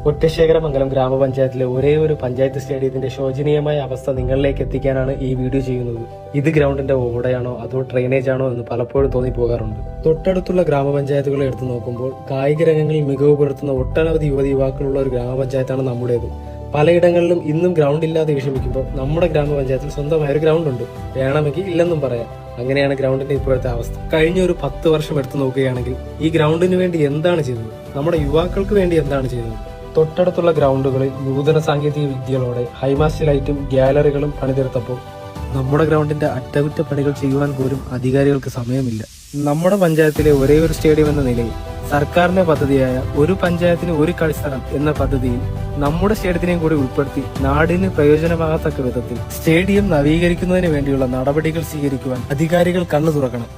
ഒറ്റശേഖരമംഗലം ഗ്രാമപഞ്ചായത്തിലെ ഒരേ ഒരു പഞ്ചായത്ത് സ്റ്റേഡിയത്തിന്റെ ശോചനീയമായ അവസ്ഥ നിങ്ങളിലേക്ക് എത്തിക്കാനാണ് ഈ വീഡിയോ ചെയ്യുന്നത്. ഇത് ഗ്രൗണ്ടിന്റെ ഓടയാണോ അതോ ഡ്രെയിനേജ് ആണോ എന്ന് പലപ്പോഴും തോന്നിപ്പോകാറുണ്ട്. തൊട്ടടുത്തുള്ള ഗ്രാമപഞ്ചായത്തുകളെ എടുത്തു നോക്കുമ്പോൾ കായിക രംഗങ്ങളിൽ മികവ് പുലർത്തുന്ന ഒട്ടനവധി യുവതിയുവാക്കളുള്ള ഒരു ഗ്രാമപഞ്ചായത്താണ് നമ്മുടേത്. പലയിടങ്ങളിലും ഇന്നും ഗ്രൗണ്ട് ഇല്ലാതെ വിഷമിക്കുമ്പോൾ നമ്മുടെ ഗ്രാമപഞ്ചായത്തിൽ സ്വന്തമായ ഒരു ഗ്രൗണ്ട് ഉണ്ട്. വേണമെങ്കിൽ ഇല്ലെന്നും പറയാം. അങ്ങനെയാണ് ഗ്രൗണ്ടിന്റെ ഇപ്പോഴത്തെ അവസ്ഥ. കഴിഞ്ഞ ഒരു 10 വർഷം എടുത്തു നോക്കുകയാണെങ്കിൽ ഈ ഗ്രൗണ്ടിന് വേണ്ടി എന്താണ് ചെയ്തത്, നമ്മുടെ യുവാക്കൾക്ക് വേണ്ടി എന്താണ് ചെയ്തത്? തൊട്ടടുത്തുള്ള ഗ്രൗണ്ടുകളിൽ നൂതന സാങ്കേതിക വിദ്യകളോടെ ഹൈമാസ്റ്റ് ലൈറ്റും ഗ്യാലറികളും പണിതീർത്തപ്പോൾ നമ്മുടെ ഗ്രൗണ്ടിന്റെ അറ്റകുറ്റപ്പണികൾ ചെയ്യുവാൻ പോലും അധികാരികൾക്ക് സമയമില്ല. നമ്മുടെ പഞ്ചായത്തിലെ ഒരേ ഒരു സ്റ്റേഡിയം എന്ന നിലയിൽ സർക്കാരിന്റെ പദ്ധതിയായ ഒരു പഞ്ചായത്തിന് ഒരു കളിസ്ഥലം എന്ന പദ്ധതിയിൽ നമ്മുടെ സ്റ്റേഡിയത്തിനെയും കൂടി ഉൾപ്പെടുത്തി നാടിന് പ്രയോജനമാകത്തക്ക വിധത്തിൽ സ്റ്റേഡിയം നവീകരിക്കുന്നതിന് വേണ്ടിയുള്ള നടപടികൾ സ്വീകരിക്കുവാൻ അധികാരികൾ കണ്ണു തുറക്കണം.